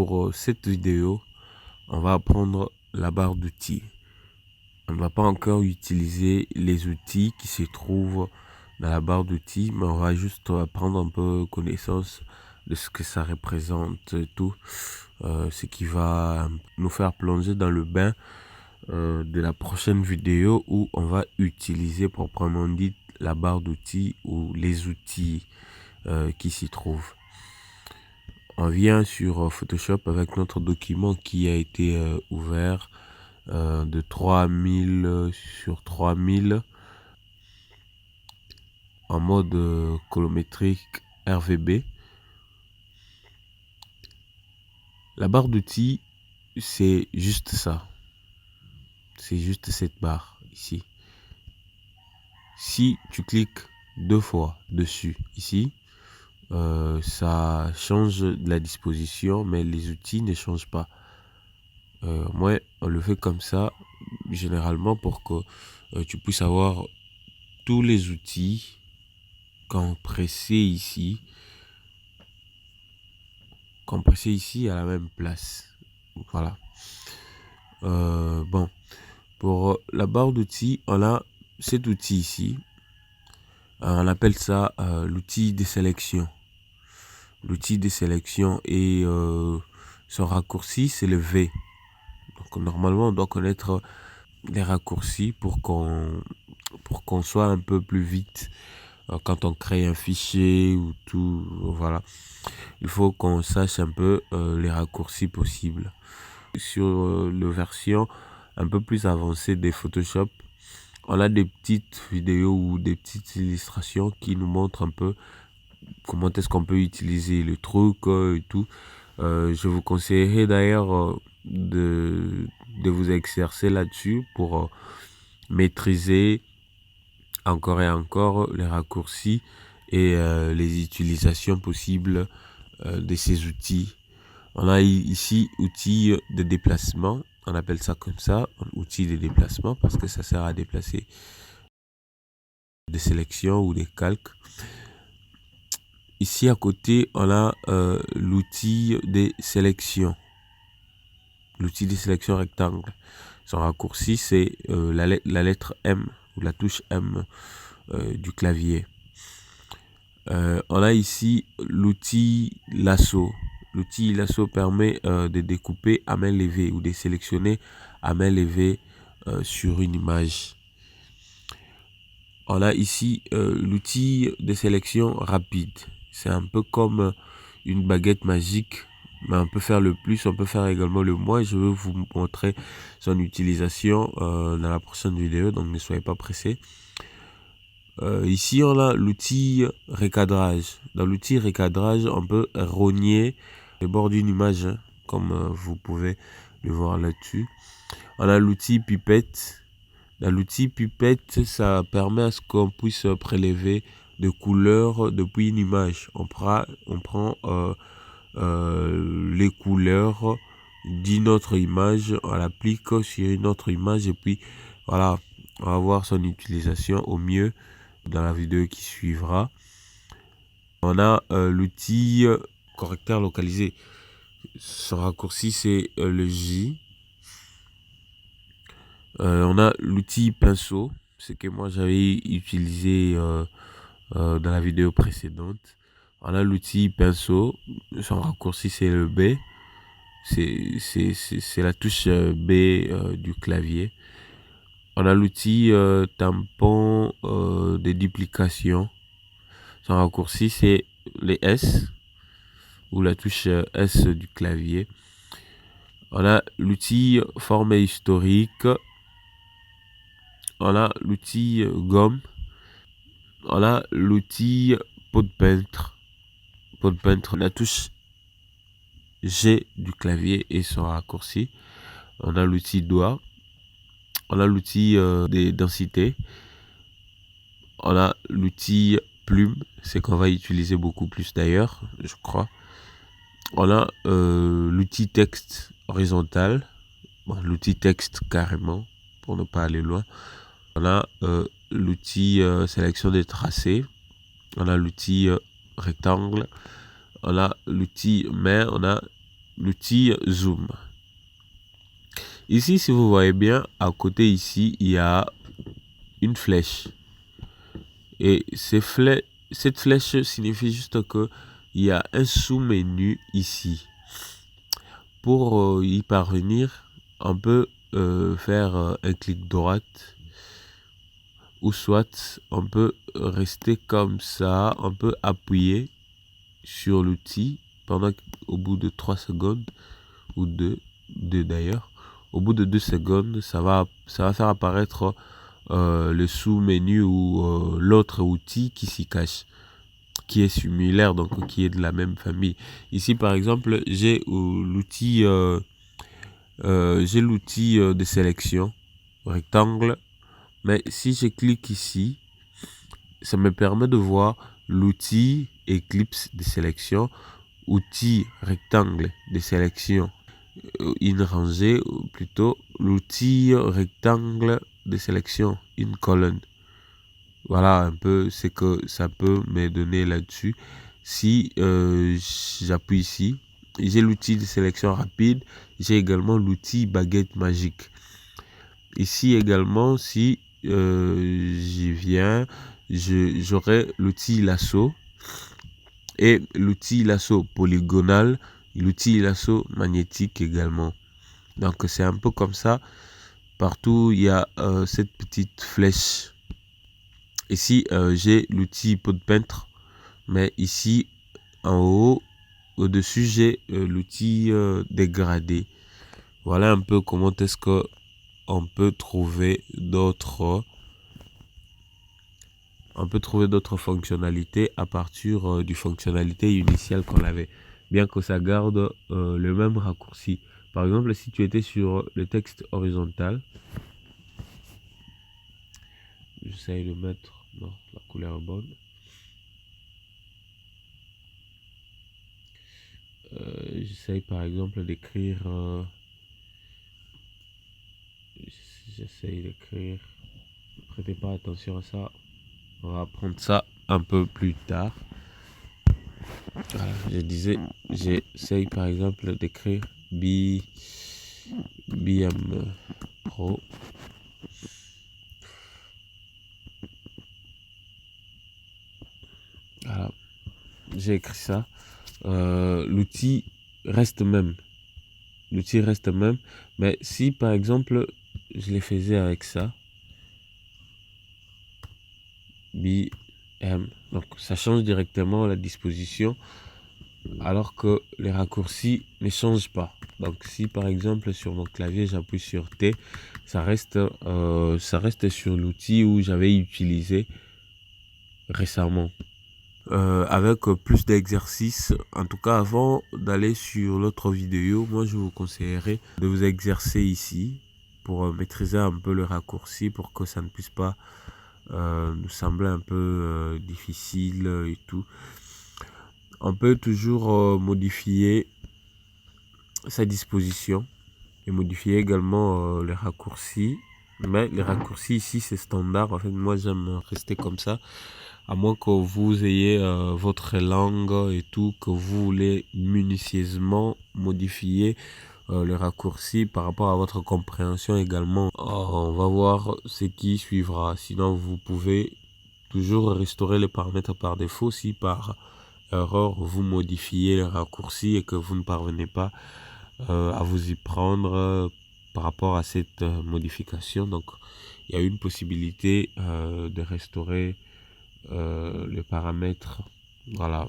pour cette vidéo, on va apprendre la barre d'outils. On ne va pas encore utiliser les outils qui se trouvent dans la barre d'outils, mais on va juste prendre un peu connaissance de ce que ça représente, tout, ce qui va nous faire plonger dans le bain de la prochaine vidéo où on va utiliser proprement dit la barre d'outils ou les outils qui s'y trouvent. On vient sur Photoshop avec notre document qui a été ouvert de 3000 sur 3000 en mode colorimétrique RVB. La barre d'outils, c'est juste ça. C'est juste cette barre ici. Si tu cliques 2 fois dessus ici, ça change la disposition, mais les outils ne changent pas. Moi, on le fait comme ça, généralement pour que tu puisses avoir tous les outils compressés ici à la même place. Voilà. Bon, pour la barre d'outils, on a cet outil ici. On appelle ça l'outil de sélection. L'outil de sélection et son raccourci, c'est le V. Donc normalement, on doit connaître les raccourcis pour qu'on soit un peu plus vite quand on crée un fichier ou tout. Voilà, il faut qu'on sache un peu les raccourcis possibles. Sur la version un peu plus avancée des Photoshop, on a des petites vidéos ou des petites illustrations qui nous montrent un peu comment est-ce qu'on peut utiliser le truc et tout. Je vous conseillerais d'ailleurs de vous exercer là-dessus pour maîtriser encore et encore les raccourcis et les utilisations possibles de ces outils. On a ici outil de déplacement, on appelle ça comme ça, outil de déplacement parce que ça sert à déplacer des sélections ou des calques. Ici à côté, on a l'outil de sélection. L'outil de sélection rectangle. Son raccourci, c'est la lettre M ou la touche M du clavier. On a ici l'outil lasso. L'outil lasso permet de découper à main levée ou de sélectionner à main levée sur une image. On a ici l'outil de sélection rapide. C'est un peu comme une baguette magique, mais on peut faire le plus, on peut faire également le moins. Je vais vous montrer son utilisation dans la prochaine vidéo, donc ne soyez pas pressés. Ici, on a l'outil recadrage. Dans l'outil recadrage, on peut rogner le bord d'une image, comme vous pouvez le voir là-dessus. On a l'outil pipette. Dans l'outil pipette, ça permet à ce qu'on puisse prélever des couleurs depuis une image. On prend les couleurs d'une autre image, on l'applique sur une autre image et puis voilà, on va voir son utilisation au mieux dans la vidéo qui suivra. On a l'outil correcteur localisé. Son raccourci c'est le J. On a l'outil pinceau, ce que moi j'avais utilisé dans la vidéo précédente. On a l'outil pinceau, son raccourci c'est le B. C'est la touche B du clavier. On a l'outil tampon de duplication. Son raccourci c'est les S ou la touche S du clavier. On a l'outil forme historique. On a l'outil gomme. On a l'outil pot de peintre. Pot de peintre, la touche G du clavier et son raccourci. On a l'outil doigt. On a l'outil de densité. On a l'outil plume, c'est qu'on va utiliser beaucoup plus d'ailleurs, je crois. On a l'outil texte horizontal. Bon, l'outil texte carrément, pour ne pas aller loin. On a l'outil sélection des tracés. On a l'outil rectangle. On a l'outil main. On a l'outil zoom. Ici, si vous voyez bien, à côté ici, il y a une flèche. Et cette flèche signifie juste que il y a un sous-menu ici. Pour y parvenir, on peut faire un clic droite, ou soit on peut rester comme ça, on peut appuyer sur l'outil au bout de 3 secondes, ou 2 d'ailleurs. Au bout de 2 secondes, ça va faire apparaître le sous-menu ou l'autre outil qui s'y cache, qui est similaire, donc qui est de la même famille. Ici par exemple, j'ai l'outil de sélection rectangle, mais si je clique ici, ça me permet de voir l'outil Eclipse de sélection, outil rectangle de sélection, une rangée, ou plutôt l'outil rectangle de sélection, une colonne. Voilà un peu ce que ça peut me donner là-dessus. Si j'appuie ici, j'ai l'outil de sélection rapide, j'ai également l'outil baguette magique. Ici également, si j'y viens, j'aurai l'outil lasso et l'outil lasso polygonal, l'outil lasso magnétique également. Donc c'est un peu comme ça. Partout il y a cette petite flèche. Ici j'ai l'outil pot de peintre, mais ici en haut, au-dessus, j'ai l'outil dégradé. Voilà un peu comment est-ce que on peut trouver d'autres fonctionnalités à partir du fonctionnalité initiale qu'on avait, bien que ça garde le même raccourci. Par exemple, si tu étais sur le texte horizontal, j'essaye de mettre la couleur bonne. J'essaye par exemple d'écrire ne prêtez pas attention à ça, on va prendre ça un peu plus tard. Voilà, je disais, j'essaye par exemple d'écrire BM Pro. Voilà, j'ai écrit ça. L'outil reste même. Mais si par exemple je les faisais avec ça, BM, donc ça change directement la disposition, alors que les raccourcis ne changent pas. Donc si par exemple sur mon clavier j'appuie sur T, ça reste sur l'outil où j'avais utilisé récemment. Avec plus d'exercices, en tout cas avant d'aller sur l'autre vidéo, moi je vous conseillerais de vous exercer ici pour maîtriser un peu le raccourci, pour que ça ne puisse pas nous sembler un peu difficile et tout. On peut toujours modifier sa disposition et modifier également les raccourcis, mais les raccourcis ici c'est standard. En fait, moi j'aime rester comme ça, à moins que vous ayez votre langue et tout, que vous voulez minutieusement modifier les raccourcis par rapport à votre compréhension également. On va voir ce qui suivra. Sinon vous pouvez toujours restaurer les paramètres par défaut si par erreur vous modifiez les raccourcis et que vous ne parvenez pas à vous y prendre par rapport à cette modification. Donc il y a une possibilité de restaurer les paramètres. Voilà.